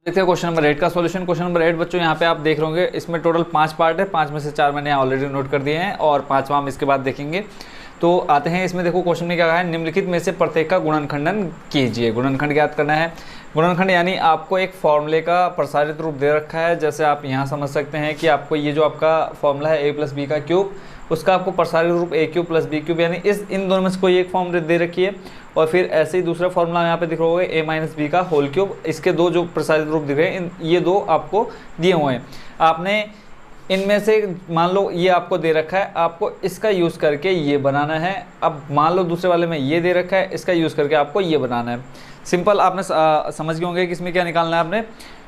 देखते हैं question number 8 का सॉल्यूशन। क्वेश्चन नंबर 8 बच्चों यहाँ पे आप देख रहे होंगे, इसमें टोटल 5 पार्ट है, 5 में से 4 मैंने ऑलरेडी नोट कर दिए हैं और 5वां हम इसके बाद देखेंगे। तो आते हैं इसमें, देखो क्वेश्चन में क्या कहा है, निम्नलिखित में से प्रत्येक का गुणनखंडन कीजिए। गुणनखंड ज्ञात करना है। गुणनखंड यानी आपको एक फॉर्मूले का प्रसारित रूप दे रखा है, जैसे आप यहाँ समझ सकते हैं कि आपको ये जो आपका फॉर्मूला है a + b का क्यूब, उसका आपको प्रसारित रूप a³ + b³ यानी इन दोनों में से कोई एक फॉर्म दे रखी है। और फिर ऐसे ही दूसरा फॉर्मूला यहाँ पे दिख रहा होगा a - b का होल क्यूब, इसके दो जो प्रसारित रूप दिख रहे हैं ये दो आपको दिए हुए हैं। आपने इनमें से मान लो ये आपको दे रखा है, आपको इसका यूज़ करके ये बनाना है। अब मान लो दूसरे वाले में ये दे रखा है, इसका यूज़ करके आपको ये बनाना है। सिंपल, आपने समझ गए होंगे कि इसमें क्या निकालना है आपने।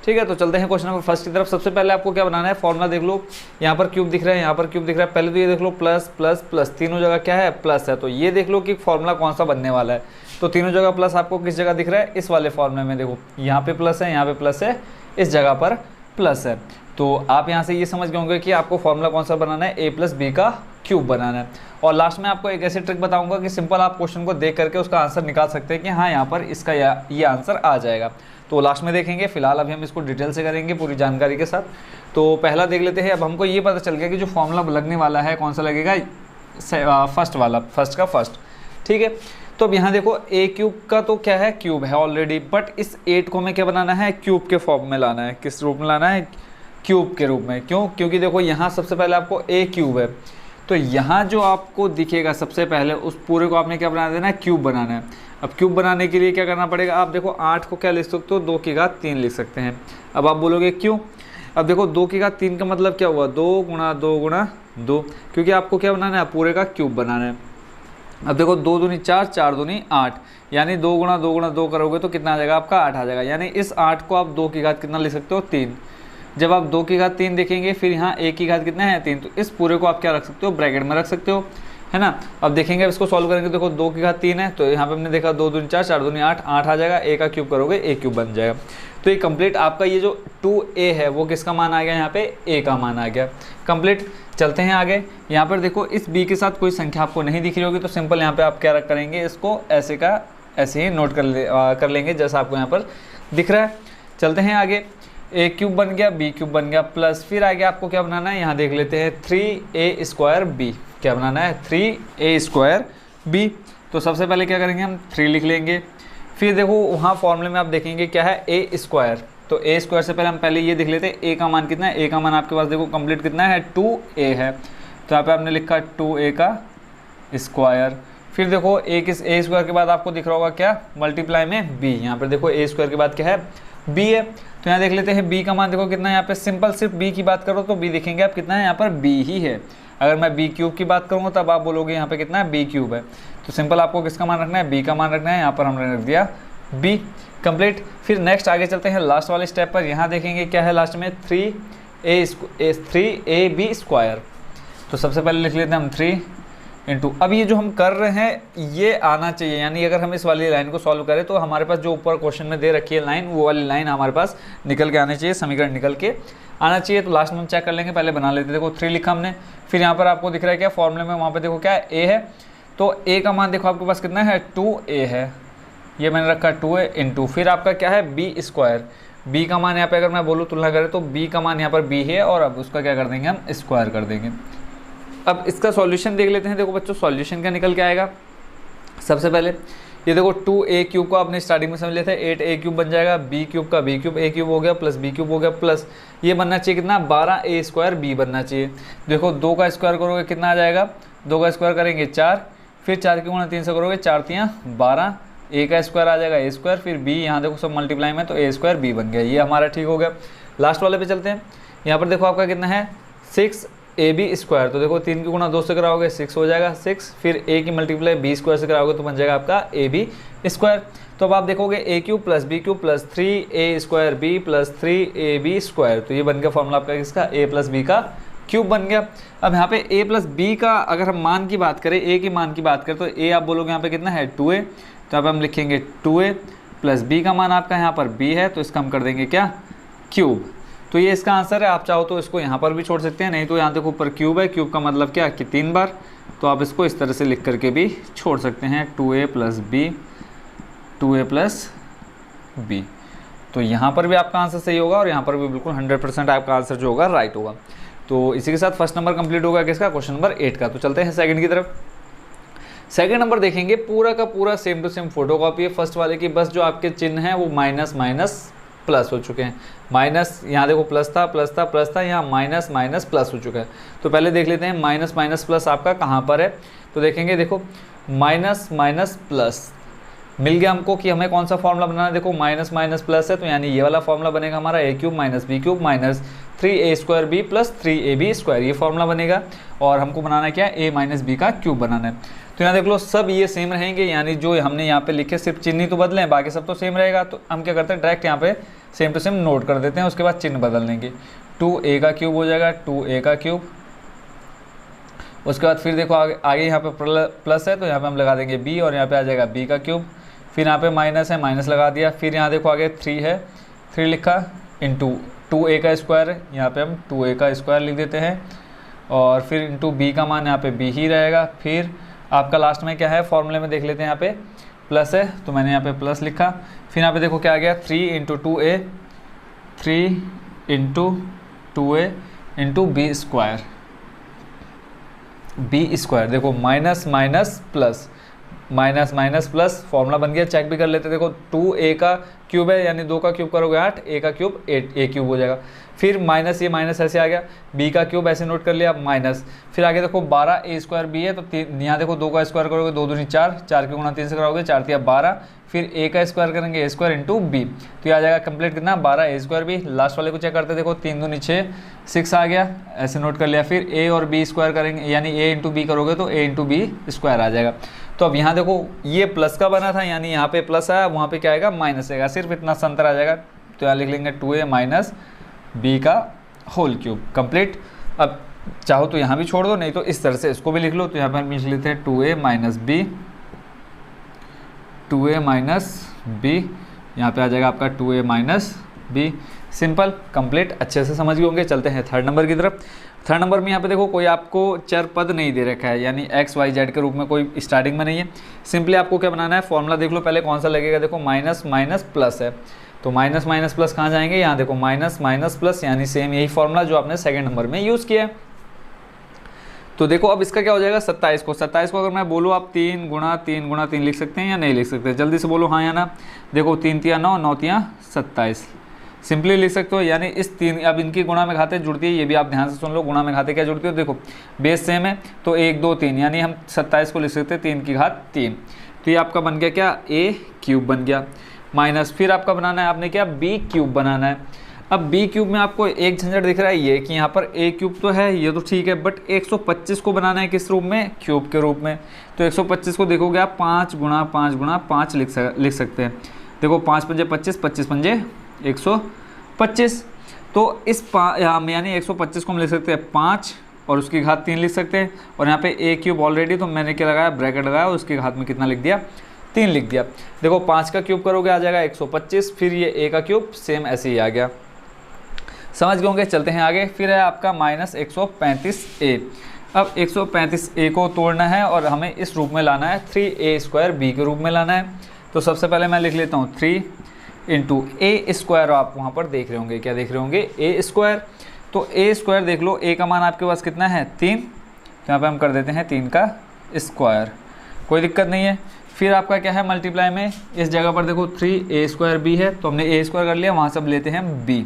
ठीक है, तो चलते हैं क्वेश्चन नंबर फर्स्ट की तरफ। सबसे पहले आपको क्या बनाना है, फॉर्मूला देख लो, यहाँ पर क्यूब दिख रहा है, यहाँ पर क्यूब दिख रहा है। पहले तो ये देख लो प्लस प्लस प्लस, तीनों जगह क्या है प्लस है, तो ये देख लो कि फॉर्मूला कौन सा बनने वाला है। तो तीनों जगह प्लस आपको किस जगह दिख रहा है, इस वाले फॉर्मूले में देखो, यहाँ पे प्लस है, यहाँ पे प्लस है, इस जगह पर प्लस है। तो आप यहाँ से ये समझ गए होंगे कि आपको फॉर्मूला कौन सा बनाना है, a + b का क्यूब बनाना है। और लास्ट में आपको एक ऐसी ट्रिक बताऊंगा कि सिंपल आप क्वेश्चन को देख करके उसका आंसर निकाल सकते हैं कि हाँ यहाँ पर इसका ये आंसर आ जाएगा। तो लास्ट में देखेंगे, फिलहाल अभी हम इसको डिटेल से करेंगे पूरी जानकारी के साथ। तो पहला देख लेते हैं। अब हमको ये पता चल गया कि जो फॉर्मूला लगने वाला है कौन सा लगेगा, फर्स्ट वाला, फर्स्ट का फर्स्ट। ठीक है, तो अब यहाँ देखो a³ का तो क्या है, क्यूब है ऑलरेडी, बट इस 8 को हमें क्या बनाना है, क्यूब के फॉर्म में लाना है। किस रूप में लाना है, क्यूब के रूप में। क्यों, क्योंकि देखो यहाँ सबसे पहले आपको a³ है, तो यहाँ जो आपको दिखेगा सबसे पहले उस पूरे को आपने क्या बना देना है, क्यूब बनाना है। अब क्यूब बनाने के लिए क्या करना पड़ेगा, आप देखो 8 को क्या लिख सकते हो, 2 की घात 3 लिख सकते हैं। अब आप बोलोगे क्यों, अब देखो 2 की घात 3 का मतलब क्या हुआ, 2 × 2 × 2, क्योंकि आपको क्या बनाना है, पूरे का क्यूब बनाना है। अब देखो 2 दूनी 4, 4 दूनी 8, यानी 2 × 2 × 2 करोगे तो कितना आ जाएगा आपका, 8 आ जाएगा। यानी इस 8 को आप 2 की घात कितना लिख सकते हो, 3। जब आप 2 की घात 3 देखेंगे, फिर यहाँ a की घात कितना है, 3, तो इस पूरे को आप क्या रख सकते हो, ब्रैकेट में रख सकते हो, है ना। अब देखेंगे, अब इसको सॉल्व करेंगे, देखो 2 की घात 3 है, तो यहाँ पे हमने देखा 2 दूनी 4, 4 दूनी 8, 8 आ जाएगा। a का क्यूब करोगे a³ बन जाएगा। तो ये कंप्लीट आपका ये जो 2a है वो किसका मान आ गया, यहाँ पे a का मान आ गया। कंप्लीट। चलते हैं आगे। यहाँ पर देखो इस b के साथ कोई संख्या आपको नहीं दिख रही होगी, तो सिंपल यहाँ पे आप क्या करेंगे, इसको ऐसे का ऐसे ही नोट कर लेंगे जैसा आपको यहाँ पर दिख रहा है। चलते हैं आगे, a³ बन गया, b³ बन गया, प्लस फिर आगे आपको क्या बनाना है, यहाँ देख लेते हैं 3a² b। क्या बनाना है, 3a² b। तो सबसे पहले क्या करेंगे, हम 3 लिख लेंगे। फिर देखो वहाँ फॉर्मूले में आप देखेंगे क्या है, a², तो a² से पहले हम पहले ये देख लेते हैं a का मान कितना है। a का मान आपके पास देखो कंप्लीट कितना है, 2a है, तो यहाँ पे आपने लिखा 2a का स्क्वायर। फिर देखो a² के बाद आपको दिख रहा होगा क्या, मल्टीप्लाई में b। यहाँ पर देखो a² के बाद क्या है, b है, तो यहाँ देख लेते हैं b का मान देखो कितना है। यहाँ पे सिंपल सिर्फ b की बात करो तो b देखेंगे आप कितना है, यहाँ पर b ही है। अगर मैं b³ की बात करूँगा तब आप बोलोगे यहाँ पे कितना है, b³ है। तो सिंपल आपको किसका मान रखना है, b का मान रखना है। यहाँ पर हमने रख दिया b। कंप्लीट। फिर नेक्स्ट आगे चलते हैं लास्ट वाले स्टेप पर। यहाँ देखेंगे क्या है लास्ट में, 3ab²। तो सबसे पहले लिख लेते हैं हम 3 इंटू, अब ये जो हम कर रहे हैं ये आना चाहिए, यानी अगर हम इस वाली लाइन को सॉल्व करें तो हमारे पास जो ऊपर क्वेश्चन में दे रखी है लाइन, वो वाली लाइन हमारे पास निकल के आनी चाहिए, समीकरण निकल के आना चाहिए। तो लास्ट में हम चेक कर लेंगे, पहले बना लेते हैं। देखो 3 लिखा हमने, फिर यहाँ पर आपको दिख रहा है क्या, फॉर्मूले में वहाँ पर देखो क्या है, a है, तो a का मान देखो आपके पास कितना है, 2a है, ये मैंने रखा 2a इंटू, फिर आपका क्या है, b²। b का मान यहाँ पे अगर मैं बोलूँ तुलना करें तो b का मान यहाँ पर b है, और अब उसका क्या कर देंगे, हम स्क्वायर कर देंगे। अब इसका सॉल्यूशन देख लेते हैं। देखो बच्चों सॉल्यूशन क्या निकल के आएगा, सबसे पहले ये देखो 2a³ को आपने स्टार्टिंग में समझ लेते हैं, 8a³ बन जाएगा, b³ का b³ a³ हो गया, प्लस b³ हो गया, प्लस ये बनना चाहिए कितना, 12a² b बनना चाहिए। देखो 2 का स्क्वायर करोगे कितना आ जाएगा, 2 का स्क्वायर करेंगे 4, फिर 4 की गुणा 3 से करोगे 4 × 12, a का स्क्वायर आ जाएगा a², फिर b, यहाँ देखो सब मल्टीप्लाई में, तो a² b बन गया। ये हमारा ठीक हो गया। लास्ट वाले पे चलते हैं। यहाँ पर देखो आपका कितना है, 6ab²। तो देखो 3 की गुणा 2 से कराओगे 6 हो जाएगा 6, फिर a की मल्टीप्लाई b² से कराओगे तो बन जाएगा आपका ab²। तो अब आप देखोगे a³ + b³ + 3a² b + 3ab²। तो ये बन गया फॉर्मूला आपका किसका, a + b का क्यूब बन गया। अब यहाँ पे a + b का अगर हम मान की बात करें, a के मान की बात करें तो a आप बोलोगे यहाँ पे कितना है, 2a, तो अब हम लिखेंगे 2a + b का मान आपका यहाँ पर b है, तो इसका हम कर देंगे क्या, क्यूब। तो ये इसका आंसर है। आप चाहो तो इसको यहाँ पर भी छोड़ सकते हैं, नहीं तो यहाँ देखो ऊपर क्यूब है, क्यूब का मतलब क्या कि 3 बार, तो आप इसको इस तरह से लिख करके भी छोड़ सकते हैं, 2a + b, 2a + b। तो यहाँ पर भी आपका आंसर सही होगा और यहाँ पर भी बिल्कुल 100% आपका आंसर जो होगा राइट होगा। तो इसी के साथ फर्स्ट नंबर कंप्लीट होगा किसका, क्वेश्चन नंबर 8 का। तो चलते हैं सेकंड की तरफ। सेकंड नंबर देखेंगे, पूरा का पूरा सेम टू सेम फोटोकॉपी है फर्स्ट वाले की, बस जो आपके चिन्ह हैं वो माइनस माइनस प्लस हो चुके हैं। माइनस यहाँ देखो प्लस था प्लस था प्लस था, यहाँ माइनस माइनस प्लस हो चुका है। तो पहले देख लेते हैं माइनस माइनस प्लस आपका कहाँ पर है। तो देखेंगे देखो माइनस माइनस प्लस मिल गया हमको कि हमें कौन सा फॉर्मूला बनाना है। देखो माइनस माइनस प्लस है तो यानी ये वाला फॉर्मूला बनेगा हमारा a cube minus b cube minus 3a square b plus 3ab square, ये फॉर्मूला बनेगा। और हमको बनाना क्या है, a माइनस बी का क्यूब बनाना है। तो यहाँ देख लो सब ये सेम रहेंगे, यानी जो हमने यहाँ पे लिखे सिर्फ चिन्ह ही तो बदले हैं, बाकी सब तो सेम रहेगा। तो हम क्या करते हैं डायरेक्ट यहाँ पे सेम टू सेम नोट कर देते हैं, उसके बाद चिन्ह बदल देंगे। 2a का क्यूब हो जाएगा 2a का क्यूब। उसके बाद फिर देखो आगे यहाँ पे प्लस है तो यहाँ पे हम लगा देंगे b और यहाँ पे आ जाएगा b का क्यूब। फिर यहाँ पे माइनस है, माइनस लगा दिया। फिर यहाँ देखो आगे 3 है, 3 लिखा इंटू 2a का स्क्वायर है, यहाँ पे हम 2a का स्क्वायर लिख देते हैं। और फिर इंटू b का मान यहाँ पे b ही रहेगा। फिर आपका लास्ट में क्या है, फॉर्मूले में देख लेते हैं, यहाँ पे प्लस है तो मैंने यहाँ पे प्लस लिखा। फिर यहाँ पे देखो क्या आ गया 3 into 2a, 3 into 2a into b square, b square. देखो minus minus plus, minus minus plus formula बन गया। चेक भी कर लेते हैं, देखो 2a का क्यूब है यानी 2 का क्यूब करोगे 8, a का क्यूब 8 a क्यूब हो जाएगा। फिर माइनस, ये माइनस ऐसे आ गया, b का क्यूब ऐसे नोट कर लिया माइनस। फिर आगे देखो 12a स्क्वायर b है तो यहाँ देखो 2 का स्क्वायर करोगे 2 दूनी 4, 4 की गुणा 3 से कराओगे 4 तिया 12। फिर a का स्क्वायर करेंगे a स्क्वायर इंटू b, तो ये आ जाएगा कंप्लीट कितना 12a स्क्वायर b। लास्ट वाले को चेक करते देखो 3 दूनी 6, 6 आ गया, ऐसे नोट कर लिया। फिर a और b स्क्वायर करेंगे यानी a इंटू बी करोगे तो a इंटू बी स्क्वायर आ जाएगा। तो अब यहाँ देखो ये प्लस का बना था यानी यहाँ पे प्लस आया, वहाँ पे क्या आएगा माइनस आएगा, सिर्फ इतना सा अंतर आ जाएगा। तो यहाँ लिख लेंगे 2a माइनस बी का होल क्यूब कंप्लीट। अब चाहो तो यहाँ भी छोड़ दो, नहीं तो इस तरह से इसको भी लिख लो। तो यहाँ पर हम लिख लेते हैं 2a minus B, 2a minus B, यहाँ पे आ जाएगा आपका 2a minus B. Simple complete, अच्छे से समझ गए होंगे। चलते हैं थर्ड नंबर की तरफ। थर्ड नंबर में यहाँ पे देखो कोई आपको चर पद नहीं दे रखा है, यानी x y z के रूप में कोई स्टार्टिंग में नहीं है। सिंपली आपको क्या बनाना है, फॉर्मूला देख लो पहले कौन सा लगेगा। देखो माइनस माइनस प्लस है तो माइनस माइनस प्लस कहाँ जाएंगे, यहाँ देखो माइनस माइनस प्लस, यानी सेम यही फॉर्मूला जो आपने सेकंड नंबर में यूज़ किया है। तो देखो अब इसका क्या हो जाएगा 27 को, 27 को अगर मैं बोलूँ आप 3 गुणा 3 गुणा 3 लिख सकते हैं या नहीं लिख सकते, जल्दी से बोलो हाँ या ना। देखो 3 तिया 9, 9 तिया 27, सिंपली लिख सकते हो। यानी इस 3, अब इनकी गुणा में घाते जुड़ती है, ये भी आप ध्यान से सुन लो, गुणा में घाते क्या जुड़ती है। देखो बेस सेम है तो 1 2 3, यानी हम 27 को लिख सकते हैं 3 की घात 3। तो ये आपका बन गया क्या, a क्यूब बन गया। माइनस फिर आपका बनाना है आपने क्या, b क्यूब बनाना है। अब b क्यूब में आपको एक झंझट दिख रहा है ये कि यहाँ पर a क्यूब तो है, ये तो ठीक है, बट 125 को बनाना है किस रूप में, क्यूब के रूप में। तो 125 को देखोगे आप 5 गुणा 5 गुणा 5 लिख सकते हैं। देखो 5 पंजे 25, 25 पंजे 125। तो इस यानी 125 को हम लिख सकते हैं 5 और उसकी घात 3 लिख सकते हैं। और यहाँ पे a क्यूब ऑलरेडी, तो मैंने क्या लगाया, ब्रैकेट लगाया, उसकी घात में कितना लिख दिया, 3 लिख दिया। देखो 5 का क्यूब करोगे आ जाएगा 125, फिर ये a का क्यूब सेम ऐसे ही आ गया। समझ गए होंगे। चलते हैं आगे। फिर है आपका माइनस 135a। अब 135a को तोड़ना है और हमें इस रूप में लाना है, 3a स्क्वायर b के रूप में लाना है। तो सबसे पहले मैं लिख लेता हूँ 3 इंटू a स्क्वायर। आप वहाँ पर देख रहे होंगे, क्या देख रहे होंगे, a स्क्वायर। तो a स्क्वायर देख लो, a का मान आपके पास कितना है 3, तो यहाँ पर हम कर देते हैं 3 का स्क्वायर, कोई दिक्कत नहीं है। फिर आपका क्या है मल्टीप्लाई में, इस जगह पर देखो 3a स्क्वायर b है तो हमने a स्क्वायर कर लिया, वहाँ से अब लेते हैं b।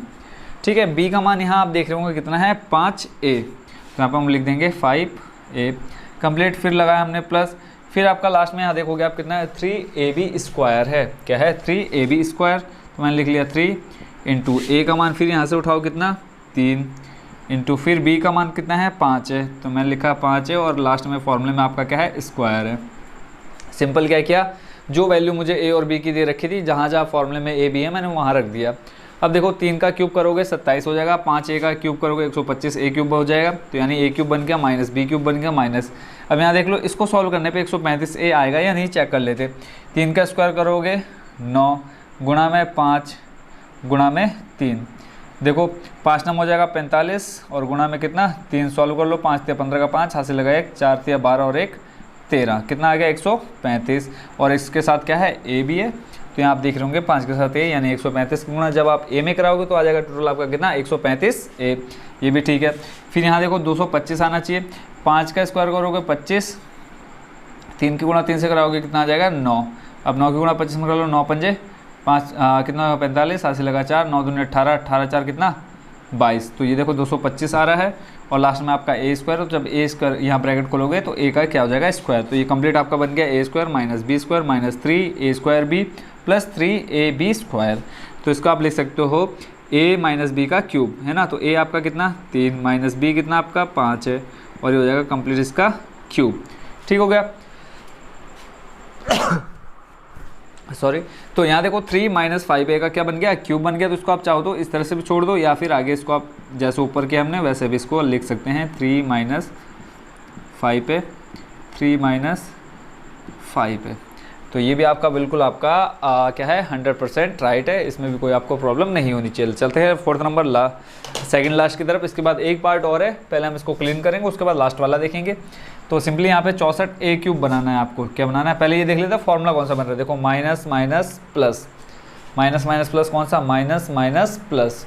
ठीक है, b का मान यहाँ आप देख रहे होंगे कितना है 5a, तो यहाँ पर हम लिख देंगे 5a कंप्लीट। फिर लगाया हमने प्लस, फिर आपका लास्ट में यहाँ देखोगे आप कितना है 3ab स्क्वायर है, क्या है 3ab स्क्वायर। तो मैंने लिख लिया 3 इंटू a का मान, फिर यहाँ से उठाओ कितना 3 इंटू, फिर b का मान कितना है 5 है, तो मैंने लिखा 5 है और लास्ट में फॉर्मूले में आपका क्या है स्क्वायर है। सिंपल क्या किया, जो वैल्यू मुझे a और b की दे रखी थी, जहाँ जहाँ फॉर्मूले में a b है मैंने वहाँ रख दिया। अब देखो 3 का क्यूब करोगे 27 हो जाएगा, 5a का क्यूब करोगे 125 a क्यूब हो जाएगा, तो यानी a क्यूब बन गया माइनस b क्यूब बन गया माइनस। अब यहाँ देख लो, इसको सॉल्व करने पे 135a आएगा या नहीं चेक कर लेते। 3 का स्क्वायर करोगे 9 गुणा में 5 गुणा में 3, देखो 5 नम हो जाएगा 45 और गुणा में कितना 3, सॉल्व कर लो, 5 तिया 15 का 5, हासिल लगा 1, 4 तिया 12 और 1 13, कितना आ गया 135। और इसके साथ क्या है a भी है, तो तो यहाँ आप देख रहे होंगे 5 के साथ ए यानी 135 का गुणा। जब आप ए में कराओगे तो आ जाएगा टोटल आपका कितना 135 ए, ये भी ठीक है। फिर यहाँ देखो 225 आना चाहिए, 5 का स्क्वायर करोगे 25, 3 की गुणा 3 से कराओगे कितना आ जाएगा 9। अब 9 की गुणा 25 में करा लो, 9 पंजे 5 कितना 45, 8 से लगा 4, 9 दूनी 18, 18 4 कितना 22। तो ये देखो 225 आ रहा है और लास्ट में आपका ए स्क्वायर। तो जब ए स्क्वायर यहाँ ब्रैकेट खोलोगे तो ए का क्या हो जाएगा स्क्वायर। तो ये कंप्लीट आपका बन गया a square minus b square minus 3 a square b plus 3 a b square. तो इसको आप लिख सकते हो ए माइनस बी का क्यूब, है ना। तो ए आपका कितना 3 माइनस बी कितना आपका 5 है और ये हो जाएगा कंप्लीट इसका क्यूब। ठीक हो गया, सॉरी। तो यहाँ देखो 3 माइनस 5 ए का क्या बन गया क्यूब बन गया। तो इसको आप चाहो तो इस तरह से भी छोड़ दो या फिर आगे इसको आप जैसे ऊपर किया हमने वैसे भी इसको लिख सकते हैं 3 माइनस 5 ए, 3 माइनस 5 ए। तो ये भी आपका बिल्कुल आपका क्या है 100% राइट है, इसमें भी कोई आपको प्रॉब्लम नहीं होनी चाहिए। चलते हैं 4th नंबर सेकंड लास्ट की तरफ। इसके बाद एक पार्ट और है, पहले हम इसको क्लीन करेंगे उसके बाद लास्ट वाला देखेंगे। तो सिंपली यहाँ पे 64 ए क्यूब बनाना है आपको। क्या बनाना है पहले ये देख लेते हैं फॉर्मूला कौन सा बन रहा है। देखो minus minus plus, minus minus plus कौन सा माइनस माइनस प्लस।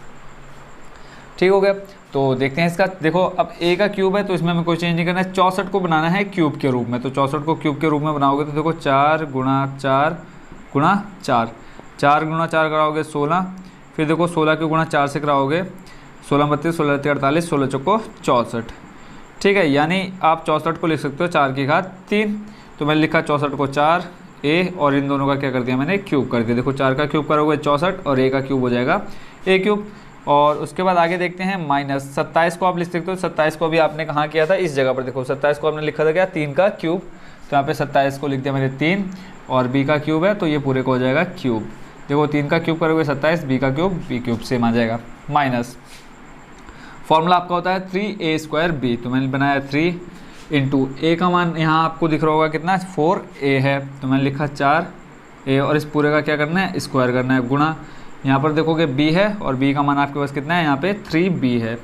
ठीक हो गया, तो देखते हैं इसका। देखो अब ए का क्यूब है तो इसमें हमें कोई चेंज नहीं करना है, 64 को बनाना है क्यूब के रूप में। तो 64 को क्यूब के रूप में बनाओगे तो देखो 4 गुणा 4 गुणा 4, 4 गुणा 4 कराओगे 16, फिर देखो 16 के गुणा 4 से कराओगे 16 32 16 48 16 चौको 64। ठीक है, यानी आप 64 को लिख सकते हो 4 की घात 3। तो मैंने लिखा 64 को 4 ए और इन दोनों का क्या कर दिया मैंने क्यूब कर दिया। देखो 4 का क्यूब करोगे 64 और ए का क्यूब हो जाएगा ए क्यूब। और उसके बाद आगे देखते हैं माइनस 27 को आप लिख सकते हो। 27 को भी आपने कहाँ किया था इस जगह पर। देखो 27 को आपने लिखा था क्या 3 का क्यूब, तो यहाँ पे 27 को लिख दिया मैंने 3 और बी का क्यूब है तो ये पूरे को हो जाएगा क्यूब। देखो 3 का क्यूब करोगे 27, बी का क्यूब बी क्यूब सेम आ जाएगा। माइनस फॉर्मूला आपका होता है 3a स्क्वायर बी। तो मैंने बनाया 3 इंटू ए का मान यहाँ आपको दिख रहा होगा कितना 4a है, तो मैंने लिखा 4a और इस पूरे का क्या करना है स्क्वायर करना है गुणा। यहाँ पर देखोगे b है और b का मान आपके पास कितना है यहाँ पे 3b है,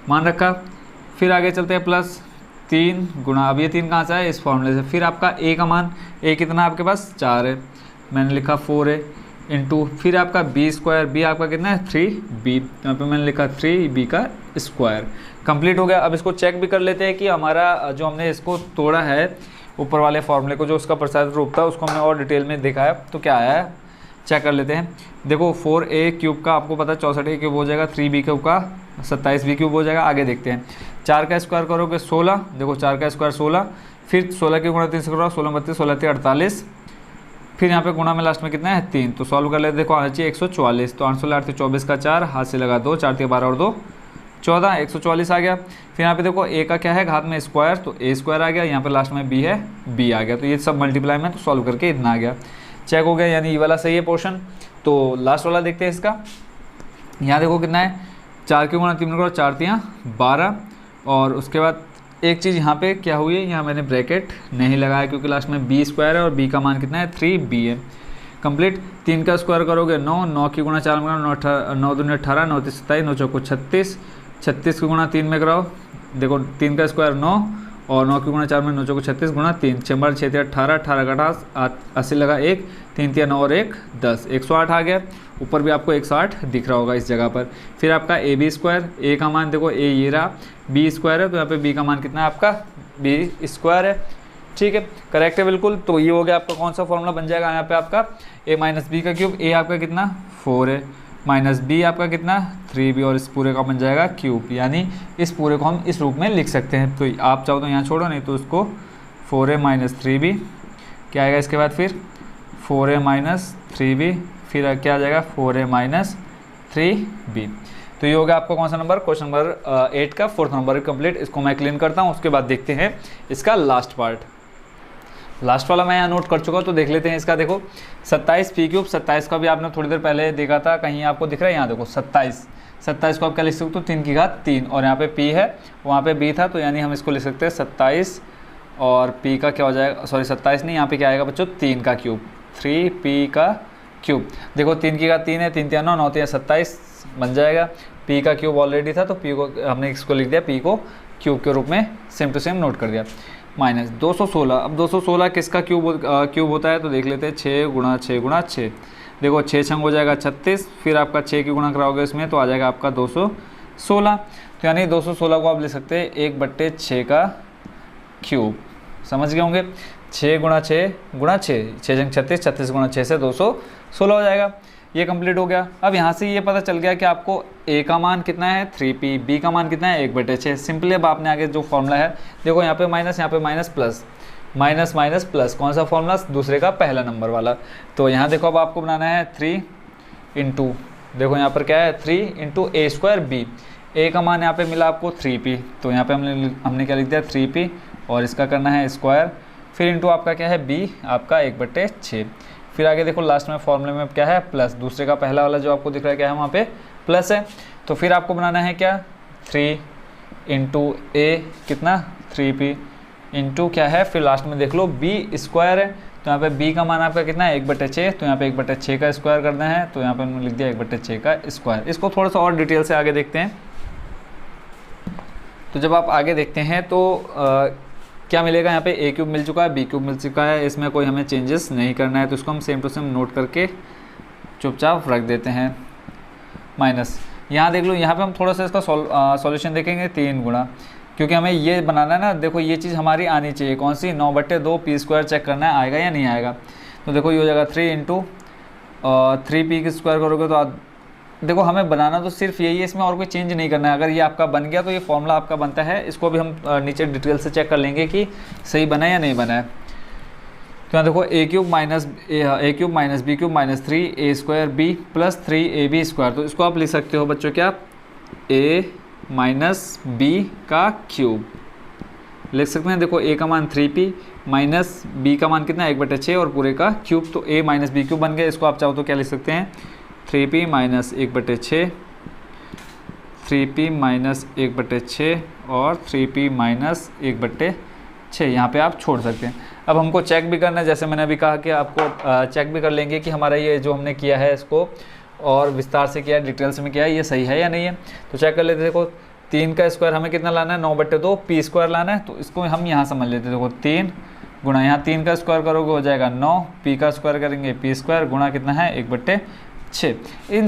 मान रखा। फिर आगे चलते हैं प्लस 3 गुणा, अब ये 3 कहाँ से है इस फॉर्मूले से। फिर आपका a का मान a कितना आपके पास 4 है, मैंने लिखा 4a इंटू फिर आपका बी स्क्वायर, बी आपका कितना है 3b, यहाँ पे मैंने लिखा 3b का स्क्वायर। कंप्लीट हो गया। अब इसको चेक भी कर लेते हैं कि हमारा जो हमने इसको तोड़ा है ऊपर वाले फॉर्मूले को, जो उसका प्रसारित रूप था उसको हमने और डिटेल में देखा है तो क्या आया है चेक कर लेते हैं। देखो 4a क्यूब का आपको पता है 64a क्यूब हो जाएगा, 3b क्यूब का 27b क्यूब हो जाएगा। आगे देखते हैं 4 का स्क्वायर करोगे 16, देखो 4 का स्क्वायर 16, फिर 16 के गुणा 3 से करो 16 32 16 48, फिर यहाँ पे गुणा में लास्ट में कितना है 3। तो सॉल्व कर लेते, देखो आना चाहिए 144। तो 8 16 24 का 4 हाथ से लगा 2, 4 12 और 2 14, 144 आ गया। फिर यहाँ पे देखो a का क्या है घात में स्क्वायर, तो a स्क्वायर आ गया, यहाँ पे लास्ट में b है b आ गया। तो ये सब मल्टीप्लाई में तो सॉल्व करके इतना आ गया, चेक हो गया, यानी ये वाला सही है पोर्शन। तो लास्ट वाला देखते हैं इसका। यहाँ देखो कितना है 4 के गुणा 3 करो 4 3 12 और उसके बाद एक चीज़ यहाँ पे क्या हुई है, यहाँ मैंने ब्रैकेट नहीं लगाया क्योंकि लास्ट में b स्क्वायर है और b का मान कितना है 3b है। कंप्लीट 3 का स्क्वायर करोगे 9, 9 की गुणा 4 में कराओ 9 दूनी 18 9 तीस 27 9 चौको 36, 36 की गुणा 3 में कराओ, देखो 3 का स्क्वायर 9 और 9 की गुणा 4 में 9 चौको 36 गुणा 3 6 बार 6 18 18 का 80 लगा 1 3 3 9 और 1 10 108 आ गया। ऊपर भी आपको 108 दिख रहा होगा इस जगह पर। फिर आपका ए बी स्क्वायर, ए का मान देखो ए ये रहा, बी स्क्वायर है तो यहाँ पे बी का मान कितना है आपका बी स्क्वायर है। ठीक है, करेक्ट है बिल्कुल। तो ये हो गया आपका कौन सा फॉर्मूला बन जाएगा यहाँ पे आपका ए माइनस बी का क्यूब, ए आपका कितना 4 है माइनस बी आपका कितना 3b और इस पूरे का बन जाएगा क्यूब। यानी इस पूरे को हम इस रूप में लिख सकते हैं। तो आप चाहो तो यहाँ छोड़ो, नहीं तो उसको 4a माइनस 3b क्या आएगा इसके बाद फिर 4a माइनस 3b, फिर क्या आ जाएगा 4a माइनस 3b। तो ये हो गया आपका कौन सा नंबर क्वेश्चन नंबर 8 का 4th नंबर कंप्लीट। इसको मैं क्लीन करता हूँ, उसके बाद देखते हैं इसका लास्ट पार्ट। लास्ट वाला मैं यहाँ नोट कर चुका हूँ तो देख लेते हैं इसका। देखो 27 पी क्यूब, 27 का भी आपने थोड़ी देर पहले देखा था, कहीं आपको दिख रहा है यहाँ देखो 27 को आप क्या लिख सकते हो 3 की घात 3 और यहाँ पे p है वहाँ पे b था, तो यानी हम इसको लिख सकते हैं 27 और p का क्या हो जाएगा, सॉरी 27 नहीं, यहाँ पे क्या आएगा बच्चों 3 का क्यूब 3p का क्यूब। देखो 3 की घात 3 है, 3 3 9 9 3 27 बन जाएगा। p का क्यूब ऑलरेडी था तो p को हमने इसको लिख दिया, p को क्यूब के रूप में सेम टू सेम नोट कर दिया। माइनस 216, अब 216 किसका क्यूब होता है तो देख लेते हैं 6 गुणा 6 गुणा 6। देखो 6 छंग हो जाएगा 36, फिर आपका 6 की गुणा कराओगे इसमें तो आ जाएगा आपका 216। तो यानी 216 को आप ले सकते हैं 1/6 का क्यूब। समझ गए होंगे। 6 गुणा 6 गुणा 6, 6 छंग 36, 36 गुणा 6 से 216 हो जाएगा। ये कंप्लीट हो गया। अब यहाँ से ये पता चल गया कि आपको a का मान कितना है 3p, b का मान कितना है 1/6। सिंपली अब आपने आगे जो फॉर्मूला है देखो, यहाँ पे माइनस, यहाँ पे minus, plus, minus minus plus, कौन सा फॉर्मूला, दूसरे का पहला नंबर वाला। तो यहाँ देखो अब आपको बनाना है 3 इंटू, देखो यहाँ पर क्या है 3 into a square b। a का मान यहाँ पे मिला आपको 3p, तो यहाँ पे हमने क्या लिख दिया 3p, और इसका करना है स्क्वायर, फिर इंटू आपका क्या है b आपका 1/6। फिर आगे देखो लास्ट में फॉर्मूले में क्या है प्लस, दूसरे का पहला वाला जो आपको दिख रहा है क्या है वहाँ पे प्लस है। तो फिर आपको बनाना है क्या 3 इंटू a कितना 3p इंटू क्या है, फिर लास्ट में देख लो b स्क्वायर है, तो यहाँ पे b का मान आपका कितना है 1/6, तो यहाँ पे 1/6 का स्क्वायर करना है, तो यहाँ पे हमने लिख दिया 1/6 का स्क्वायर। इसको थोड़ा सा और डिटेल से आगे देखते हैं। तो जब आप आगे देखते हैं तो क्या मिलेगा, यहाँ पे a क्यूब मिल चुका है, b क्यूब मिल चुका है, इसमें कोई हमें चेंजेस नहीं करना है, तो इसको हम सेम टू सेम नोट करके चुपचाप रख देते हैं। माइनस यहाँ देख लो, यहाँ पे हम थोड़ा सा इसका सॉल्यूशन देखेंगे 3 गुणा, क्योंकि हमें ये बनाना है ना। देखो ये चीज़ हमारी आनी चाहिए, कौन सी 9/2 p स्क्वायर चेक करना है आएगा या नहीं आएगा। तो देखो ये हो जाएगा 3 इंटू 3p की स्क्वायर करोगे तो देखो हमें बनाना तो सिर्फ यही है, इसमें और कोई चेंज नहीं करना है। अगर ये आपका बन गया तो ये फॉर्मूला आपका बनता है, इसको भी हम नीचे डिटेल से चेक कर लेंगे कि सही बना है या नहीं बना है। तो यहाँ देखो a cube minus b cube minus 3a square b plus 3ab square, तो इसको आप लिख सकते हो बच्चों क्या a माइनस b का क्यूब लिख सकते हैं। देखो a का मान 3p माइनस b का मान कितना है 1/6 और पूरे का क्यूब, तो a माइनस b क्यूब बन गया। इसको आप चाहो तो क्या लिख सकते हैं 3p माइनस 1/6, 3p माइनस 1/6 और 3p माइनस 1/6 यहाँ पे आप छोड़ सकते हैं। अब हमको चेक भी करना है, जैसे मैंने अभी कहा कि आपको चेक भी कर लेंगे कि हमारा ये जो हमने किया है इसको और विस्तार से किया है, डिटेल्स में किया है, ये सही है या नहीं है। तो चेक कर लेते हैं। देखो 3 का स्क्वायर हमें कितना लाना है 9/2 p स्क्वायर लाना है, तो इसको हम यहाँ समझ लेते हैं। देखो 3 गुणा, यहाँ 3 का स्क्वायर करोगे हो जाएगा 9, p का स्क्वायर करेंगे p स्क्वायर गुणा कितना है 1/6। इन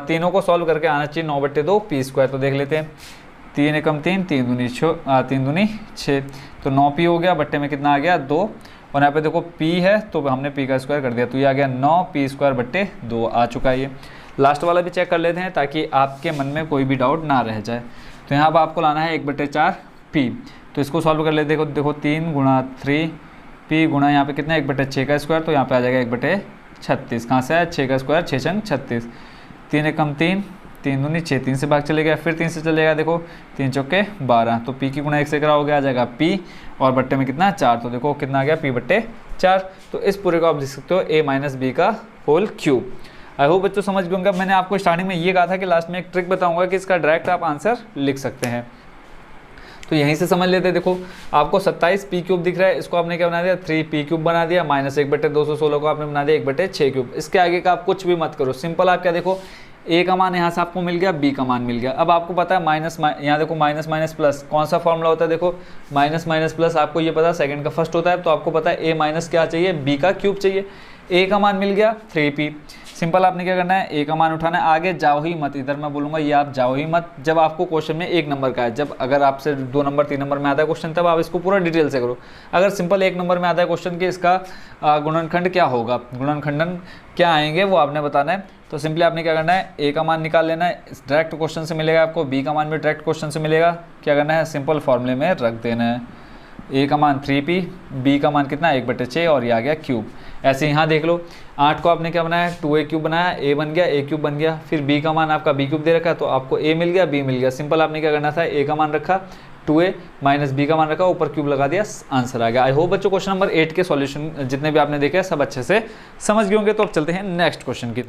तीनों को सॉल्व करके आना चाहिए 9/2 p स्क्वायर। तो देख लेते हैं 3 एकम 3, 3 दूनी 6, तो 9p हो गया, बट्टे में कितना आ गया 2, और यहाँ पे देखो p है तो हमने p का स्क्वायर कर दिया, तो ये आ गया 9p स्क्वायर बट्टे 2 आ चुका है। ये लास्ट वाला भी चेक कर लेते हैं ताकि आपके मन में कोई भी डाउट ना रह जाए। तो यहाँ पर आपको लाना है 1/4p, तो इसको सॉल्व कर लेते हैं। देखो 3 गुणा 3p गुणा यहाँ पे कितना 1/6 का स्क्वायर, तो यहाँ पे आ जाएगा 1/36। कहाँ से आया 6 का स्क्वायर 6 छंग 36, 3 एकम 3, 3 दूनी 6, 3 से भाग चले गया, फिर 3 से चलेगा। देखो 3 चौके 12, तो p की गुणा 1 से कराओगे आ जाएगा p, और बट्टे में कितना 4, तो देखो कितना आ गया p/4। तो इस पूरे को आप लिख सकते हो a माइनस b का होल क्यूब। आई होप बच्चों समझ गए होंगे। मैंने आपको स्टार्टिंग में ये कहा था कि लास्ट में एक ट्रिक बताऊंगा कि इसका डायरेक्ट आप आंसर लिख सकते हैं, तो यहीं से समझ लेते हैं। देखो आपको 27 p क्यूब दिख रहा है, इसको आपने क्या बना दिया 3p क्यूब बना दिया, माइनस 1/216 को आपने बना दिया 1/6 क्यूब। इसके आगे का आप कुछ भी मत करो, सिंपल आप क्या देखो a का मान यहाँ से आपको मिल गया, b का मान मिल गया। अब आपको पता है माइनस, यहाँ देखो माइनस माइनस प्लस, कौन सा फॉर्मूला होता है, देखो माइनस माइनस प्लस आपको ये पता है सेकंड का फर्स्ट होता है, तो आपको पता है a माइनस क्या चाहिए b का क्यूब चाहिए। a का मान मिल गया 3p, सिंपल आपने क्या करना है a का मान उठाना है, आगे जाओ ही मत, इधर मैं बोलूँगा ये आप जाओ ही मत। जब आपको क्वेश्चन में 1 नंबर का है, जब अगर आपसे 2 नंबर 3 नंबर में आता है क्वेश्चन तब आप इसको पूरा डिटेल से करो। अगर सिंपल 1 नंबर में आता है क्वेश्चन कि इसका गुणनखंड क्या होगा, गुणनखंडन क्या आएंगे वो आपने बताना है। तो सिंपली आपने क्या करना है a का मान निकाल लेना है, डायरेक्ट क्वेश्चन से मिलेगा आपको, b का मान भी डायरेक्ट क्वेश्चन से मिलेगा। क्या करना है सिंपल फॉर्मूले में रख देना है, a का मान 3p, b का मान कितना 1/6 और ये आ गया क्यूब। ऐसे यहाँ देख लो 8 को आपने क्या बनाया 2a क्यूब बनाया, a बन गया, a क्यूब बन गया, फिर b का मान आपका b क्यूब दे रखा है तो आपको a मिल गया, b मिल गया। सिंपल आपने क्या करना था a का मान रखा 2a माइनस b का मान रखा, ऊपर क्यूब लगा दिया, आंसर आ गया। आई होप बच्चों क्वेश्चन नंबर 8 के सॉल्यूशन जितने भी आपने देखे सब अच्छे से समझ गए होंगे। तो अब चलते हैं नेक्स्ट क्वेश्चन की।